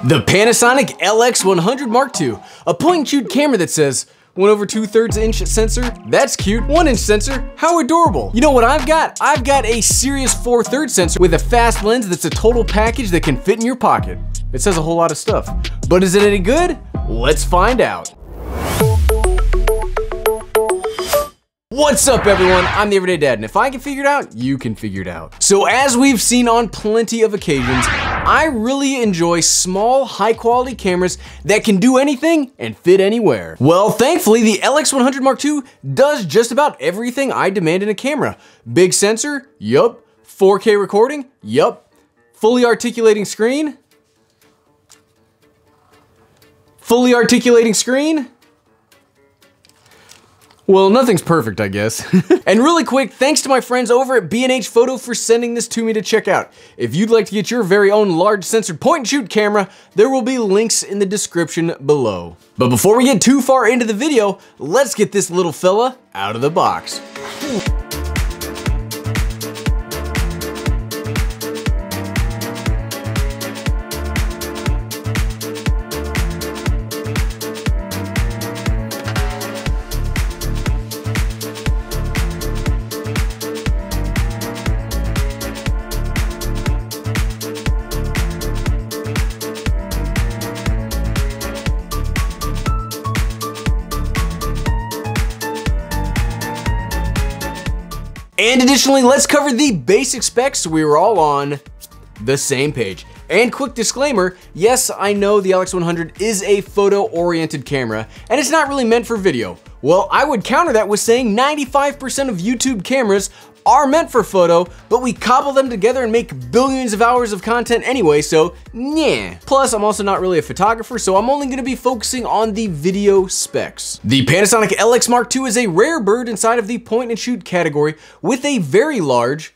The Panasonic LX100 II, a point-and-shoot camera that says 1/2 inch sensor, that's cute. 1-inch sensor, how adorable. You know what I've got? I've got a serious 4/3 sensor with a fast lens that's a total package that can fit in your pocket. It says a whole lot of stuff, but is it any good? Let's find out. What's up everyone, I'm the Everyday Dad, and if I can figure it out, you can figure it out. So as we've seen on plenty of occasions, I really enjoy small, high quality cameras that can do anything and fit anywhere. Well, thankfully, the LX100 II does just about everything I demand in a camera. Big sensor, yup. 4K recording, yup. Fully articulating screen. Fully articulating screen. Well, nothing's perfect, I guess. And really quick, thanks to my friends over at B&H Photo for sending this to me to check out. If you'd like to get your very own large sensor point-and-shoot camera, there will be links in the description below. But before we get too far into the video, let's get this little fella out of the box. And additionally, let's cover the basic specs so we were all on the same page. And quick disclaimer, yes, I know the LX100 is a photo-oriented camera, and it's not really meant for video. Well, I would counter that with saying 95% of YouTube cameras are meant for photo, but we cobble them together and make billions of hours of content anyway, so yeah. Plus, I'm also not really a photographer, so I'm only gonna be focusing on the video specs. The Panasonic LX II is a rare bird inside of the point-and-shoot category with a very large,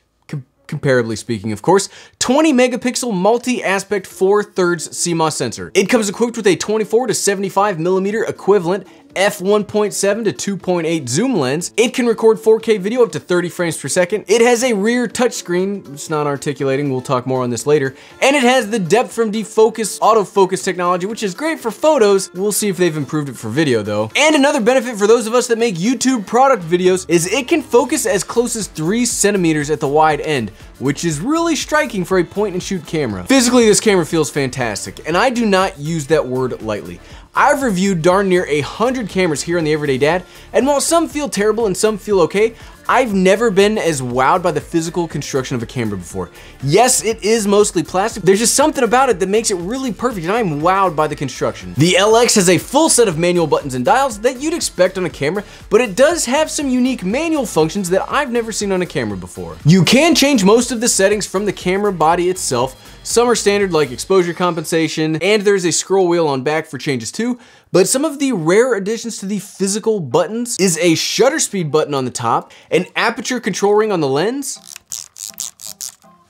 comparably speaking of course, 20 megapixel multi-aspect 4/3 CMOS sensor. It comes equipped with a 24 to 75 millimeter equivalent f1.7 to 2.8 zoom lens. It can record 4K video up to 30 frames per second. It has a rear touchscreen, it's not articulating, we'll talk more on this later. And it has the depth from defocus autofocus technology, which is great for photos. We'll see if they've improved it for video though. And another benefit for those of us that make YouTube product videos is it can focus as close as 3 centimeters at the wide end, which is really striking for a point and shoot camera. Physically, this camera feels fantastic, and I do not use that word lightly. I've reviewed darn near 100 cameras here on the Everyday Dad, and while some feel terrible and some feel okay, I've never been as wowed by the physical construction of a camera before. Yes, it is mostly plastic. There's just something about it that makes it really perfect, and I'm wowed by the construction. The LX has a full set of manual buttons and dials that you'd expect on a camera, but it does have some unique manual functions that I've never seen on a camera before. You can change most of the settings from the camera body itself. Some are standard like exposure compensation, and there's a scroll wheel on back for changes too. But some of the rare additions to the physical buttons is a shutter speed button on the top, an aperture control ring on the lens,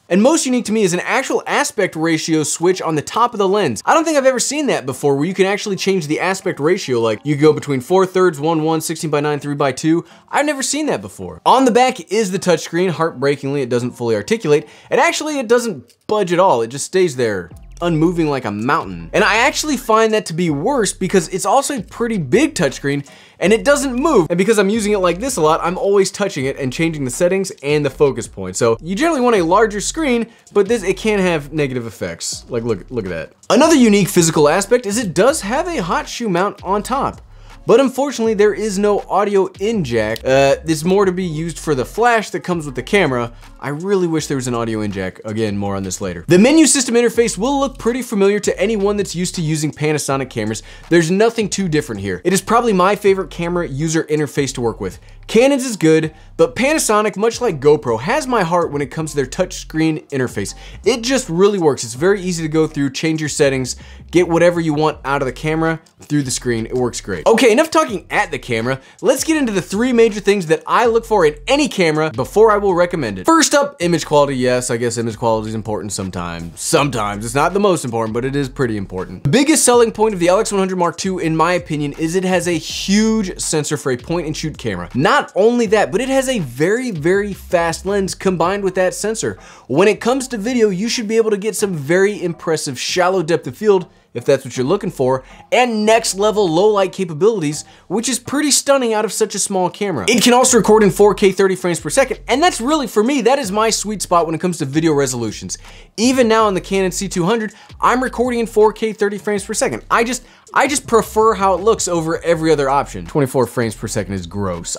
and most unique to me is an actual aspect ratio switch on the top of the lens. I don't think I've ever seen that before, where you can actually change the aspect ratio, like you go between 4/3, 1:1, 16:9, 3:2. I've never seen that before. On the back is the touchscreen. Heartbreakingly, it doesn't fully articulate, and actually it doesn't budge at all. It just stays there, unmoving like a mountain. And I actually find that to be worse because it's also a pretty big touchscreen and it doesn't move. And because I'm using it like this a lot, I'm always touching it and changing the settings and the focus point. So you generally want a larger screen, but it can have negative effects. Like look at that. Another unique physical aspect is it does have a hot shoe mount on top. But unfortunately, there is no audio in jack. It's more to be used for the flash that comes with the camera. I really wish there was an audio in jack. Again, more on this later. The menu system interface will look pretty familiar to anyone that's used to using Panasonic cameras. There's nothing too different here. It is probably my favorite camera user interface to work with. Canon's is good, but Panasonic, much like GoPro, has my heart when it comes to their touchscreen interface. It just really works. It's very easy to go through, change your settings, get whatever you want out of the camera through the screen. It works great. Okay, enough talking at the camera. Let's get into the 3 major things that I look for in any camera before I will recommend it. First up, image quality. Yes, I guess image quality is important sometimes. Sometimes. It's not the most important, but it is pretty important. The biggest selling point of the LX100 Mark II, in my opinion, is it has a huge sensor for a point and shoot camera. Not only that, but it has a very, very fast lens combined with that sensor. When it comes to video, you should be able to get some very impressive shallow depth of field if that's what you're looking for, and next level low light capabilities, which is pretty stunning out of such a small camera. It can also record in 4K 30 frames per second, and that's really, for me, that is my sweet spot when it comes to video resolutions. Even now on the Canon C200, I'm recording in 4K 30 frames per second. I just prefer how it looks over every other option. 24 frames per second is gross.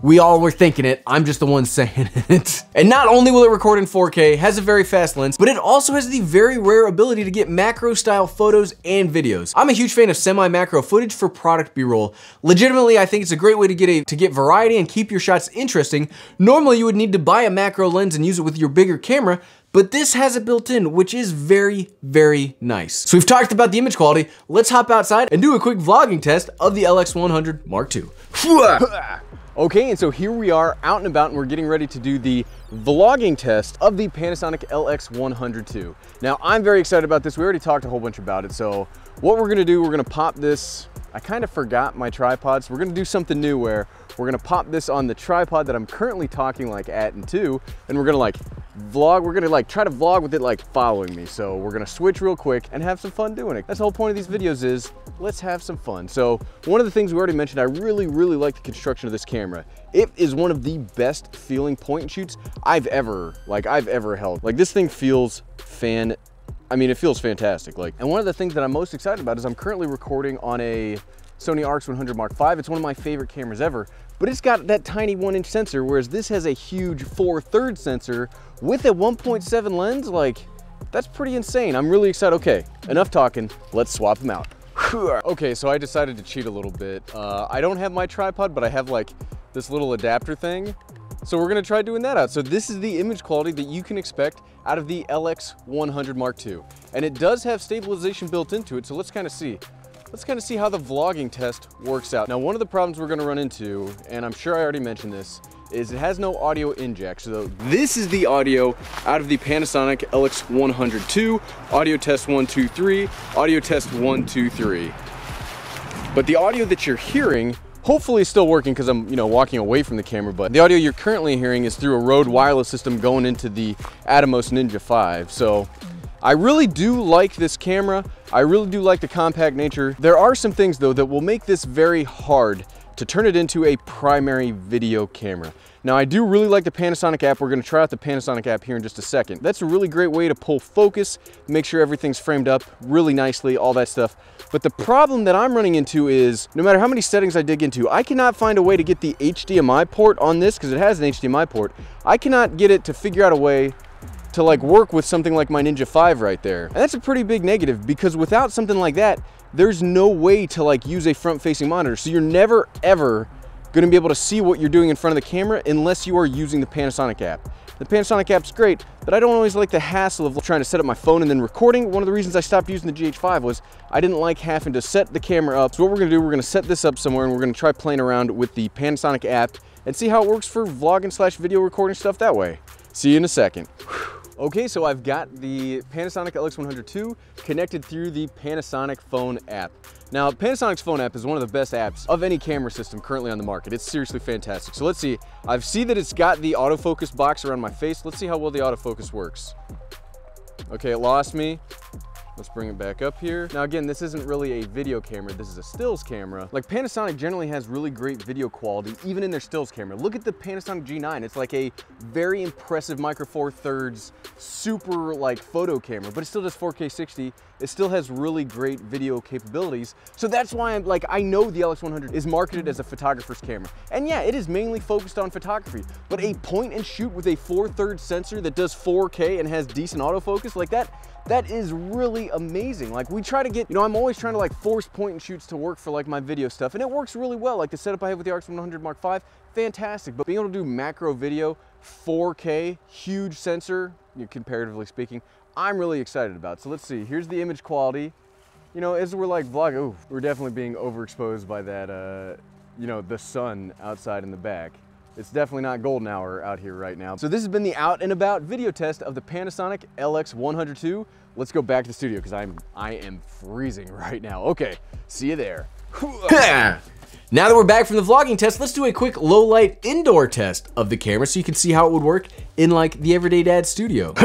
We all were thinking it, I'm just the one saying it. And not only will it record in 4K, has a very fast lens, but it also has the very rare ability to get macro style photos and videos. I'm a huge fan of semi-macro footage for product B-roll. Legitimately, I think it's a great way to get variety and keep your shots interesting. Normally, you would need to buy a macro lens and use it with your bigger camera, but this has it built in, which is very, very nice. So we've talked about the image quality. Let's hop outside and do a quick vlogging test of the LX100 Mark II. Okay, and so here we are out and about, and we're getting ready to do the vlogging test of the Panasonic LX100 II. Now, I'm very excited about this. We already talked a whole bunch about it. So what we're gonna do, we're gonna pop this. I kind of forgot my tripod, so we're gonna do something new where we're gonna pop this on the tripod that I'm currently talking like at and to, and we're gonna like vlog. We're gonna like try to vlog with it like following me. So we're gonna switch real quick and have some fun doing it. That's the whole point of these videos, is let's have some fun. So one of the things we already mentioned, I really like the construction of this camera. It is one of the best feeling point and shoots I've ever held. Like, this thing feels it feels fantastic. Like, and one of the things that I'm most excited about is I'm currently recording on a Sony RX100 Mark V. It's one of my favorite cameras ever, but it's got that tiny 1-inch sensor, whereas this has a huge 4/3 sensor with a 1.7 lens. Like, that's pretty insane. I'm really excited. Okay, enough talking. Let's swap them out. Okay, so I decided to cheat a little bit. I don't have my tripod, but I have like this little adapter thing. So we're gonna try doing that out. So this is the image quality that you can expect out of the LX100 Mark II. And it does have stabilization built into it, so let's kind of see how the vlogging test works out. Now, one of the problems we're gonna run into, and I'm sure I already mentioned this, is it has no audio inject. So this is the audio out of the Panasonic LX100 II, audio test 1, 2, 3, audio test 1, 2, 3. But the audio that you're hearing, hopefully it's still working because I'm, walking away from the camera, but the audio you're currently hearing is through a Rode wireless system going into the Atomos Ninja 5. So I really do like this camera. I really do like the compact nature. There are some things though that will make this very hard to turn it into a primary video camera. Now, I do really like the Panasonic app. We're gonna try out the Panasonic app here in just a second. That's a really great way to pull focus, make sure everything's framed up really nicely, all that stuff. But the problem that I'm running into is, no matter how many settings I dig into, I cannot find a way to get the HDMI port on this, because it has an HDMI port. I cannot get it to figure out a way to like work with something like my Ninja 5 right there. And that's a pretty big negative, because without something like that, there's no way to like use a front-facing monitor. So you're never ever gonna be able to see what you're doing in front of the camera unless you are using the Panasonic app. The Panasonic app's great, but I don't always like the hassle of trying to set up my phone and then recording. One of the reasons I stopped using the GH5 was I didn't like having to set the camera up. So what we're gonna do, we're gonna set this up somewhere and we're gonna try playing around with the Panasonic app and see how it works for vlogging / video recording stuff that way. See you in a second. Okay, so I've got the Panasonic LX100 II connected through the Panasonic phone app. Now, Panasonic's phone app is one of the best apps of any camera system currently on the market. It's seriously fantastic. So let's see. I see that it's got the autofocus box around my face. Let's see how well the autofocus works. Okay, it lost me. Let's bring it back up here. Now again, this isn't really a video camera, this is a stills camera. Like, Panasonic generally has really great video quality, even in their stills camera. Look at the Panasonic G9. It's like a very impressive micro four thirds, super like photo camera, but it still does 4K 60. It still has really great video capabilities. So that's why I know the LX100 is marketed as a photographer's camera. And yeah, it is mainly focused on photography, but a point and shoot with a 4/3 sensor that does 4K and has decent autofocus like that is really amazing. Like, we try to get, I'm always trying to like force point and shoots to work for like my video stuff, and it works really well. Like the setup I have with the RX100 Mark V, fantastic. But being able to do macro video, 4K, huge sensor, comparatively speaking, I'm really excited about. So let's see, here's the image quality. You know, as we're like vlogging, ooh, we're definitely being overexposed by that, you know, the sun outside in the back. It's definitely not golden hour out here right now. So this has been the out and about video test of the Panasonic LX100 II. Let's go back to the studio because I am freezing right now. Okay, see you there. Now that we're back from the vlogging test, let's do a quick low light indoor test of the camera so you can see how it would work in like the Everyday Dad studio.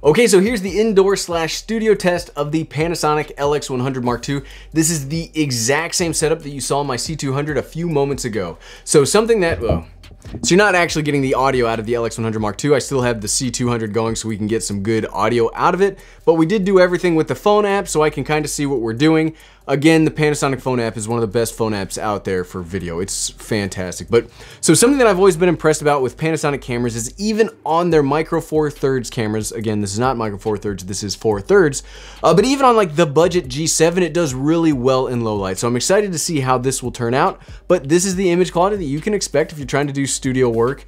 Okay, so here's the indoor/studio test of the Panasonic LX100 Mark II. This is the exact same setup that you saw in my C200 a few moments ago. So something that, so you're not actually getting the audio out of the LX100 Mark II. I still have the C200 going so we can get some good audio out of it, but we did do everything with the phone app so I can kind of see what we're doing. Again, the Panasonic phone app is one of the best phone apps out there for video. It's fantastic. But so something that I've always been impressed about with Panasonic cameras is even on their micro four thirds cameras, again, this is not micro four thirds, this is 4/3, but even on like the budget G7, it does really well in low light. So I'm excited to see how this will turn out, but this is the image quality that you can expect if you're trying to do studio work.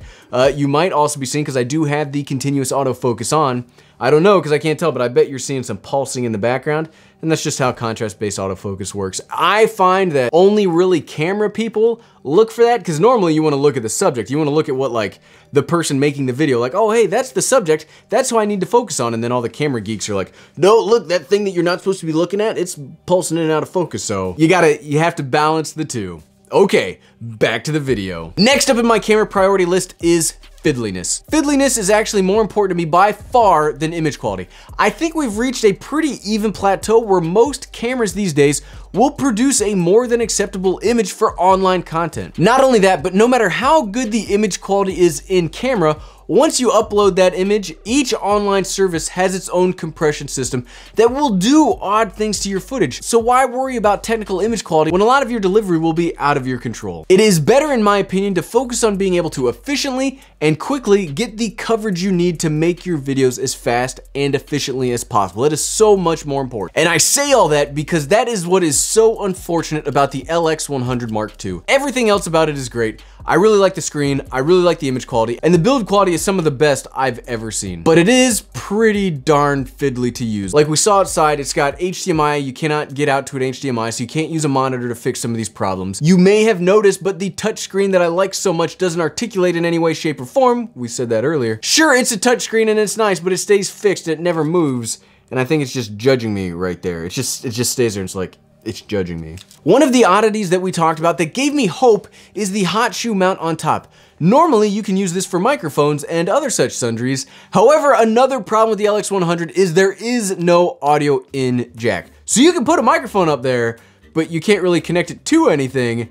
You might also be seeing, because I do have the continuous autofocus on, I don't know because I can't tell, but I bet you're seeing some pulsing in the background, and that's just how contrast-based autofocus works. I find that only really camera people look for that, because normally you want to look at the subject. You want to look at what like the person making the video, like, oh hey, that's the subject, that's who I need to focus on, and then all the camera geeks are like, no, look, that thing that you're not supposed to be looking at, it's pulsing in and out of focus. So you have to balance the two. Okay, back to the video. Next up in my camera priority list is fiddliness. Fiddliness is actually more important to me by far than image quality. I think we've reached a pretty even plateau where most cameras these days will produce a more than acceptable image for online content. Not only that, but no matter how good the image quality is in camera, once you upload that image, each online service has its own compression system that will do odd things to your footage. So why worry about technical image quality when a lot of your delivery will be out of your control? It is better, in my opinion, to focus on being able to efficiently and quickly get the coverage you need to make your videos as fast and efficiently as possible. It is so much more important. And I say all that because that is what is so unfortunate about the LX100 Mark II. Everything else about it is great. I really like the screen, I really like the image quality, and the build quality is some of the best I've ever seen. But it is pretty darn fiddly to use. Like we saw outside, it's got HDMI, you cannot get out to an HDMI, so you can't use a monitor to fix some of these problems. You may have noticed, but the touchscreen that I like so much doesn't articulate in any way, shape, or form. We said that earlier. Sure, it's a touchscreen and it's nice, but it stays fixed, it never moves, and I think it's just judging me right there. It just stays there and it's like, it's judging me. One of the oddities that we talked about that gave me hope is the hot shoe mount on top. Normally, you can use this for microphones and other such sundries. However, another problem with the LX100 is there is no audio in jack. So you can put a microphone up there, but you can't really connect it to anything.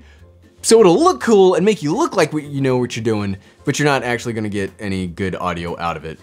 So it'll look cool and make you look like you know what you're doing, but you're not actually gonna get any good audio out of it.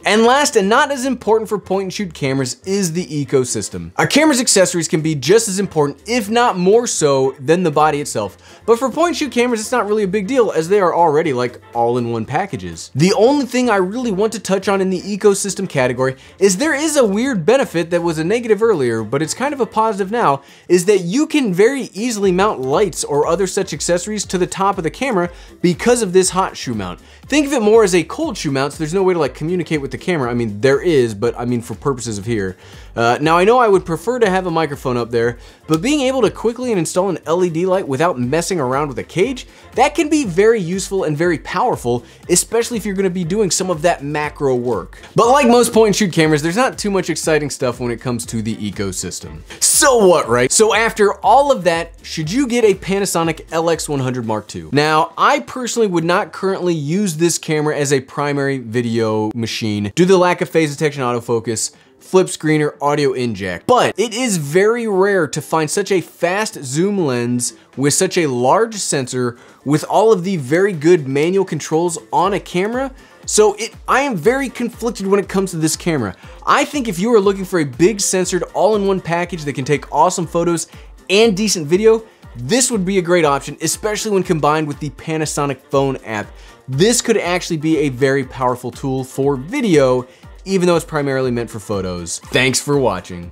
And last and not as important for point and shoot cameras is the ecosystem. Our camera's accessories can be just as important, if not more so, than the body itself. But for point and shoot cameras, it's not really a big deal as they are already like all-in-one packages. The only thing I really want to touch on in the ecosystem category is there is a weird benefit that was a negative earlier, but it's kind of a positive now, is that you can very easily mount lights or other such accessories to the top of the camera because of this hot shoe mount. Think of it more as a cold shoe mount, so there's no way to like communicate with the camera. I mean, there is, but I mean for purposes of here. Now I know I would prefer to have a microphone up there, but being able to quickly install an LED light without messing around with a cage, that can be very useful and very powerful, especially if you're gonna be doing some of that macro work. But like most point and shoot cameras, there's not too much exciting stuff when it comes to the ecosystem. So what, right? So after all of that, should you get a Panasonic LX100 Mark II? Now, I personally would not currently use this camera as a primary video machine due to the lack of phase detection autofocus, flip screen, or audio in jack. But it is very rare to find such a fast zoom lens with such a large sensor with all of the very good manual controls on a camera. So I am very conflicted when it comes to this camera. I think if you are looking for a big sensored all-in-one package that can take awesome photos and decent video, this would be a great option, especially when combined with the Panasonic phone app. This could actually be a very powerful tool for video, even though it's primarily meant for photos. Thanks for watching.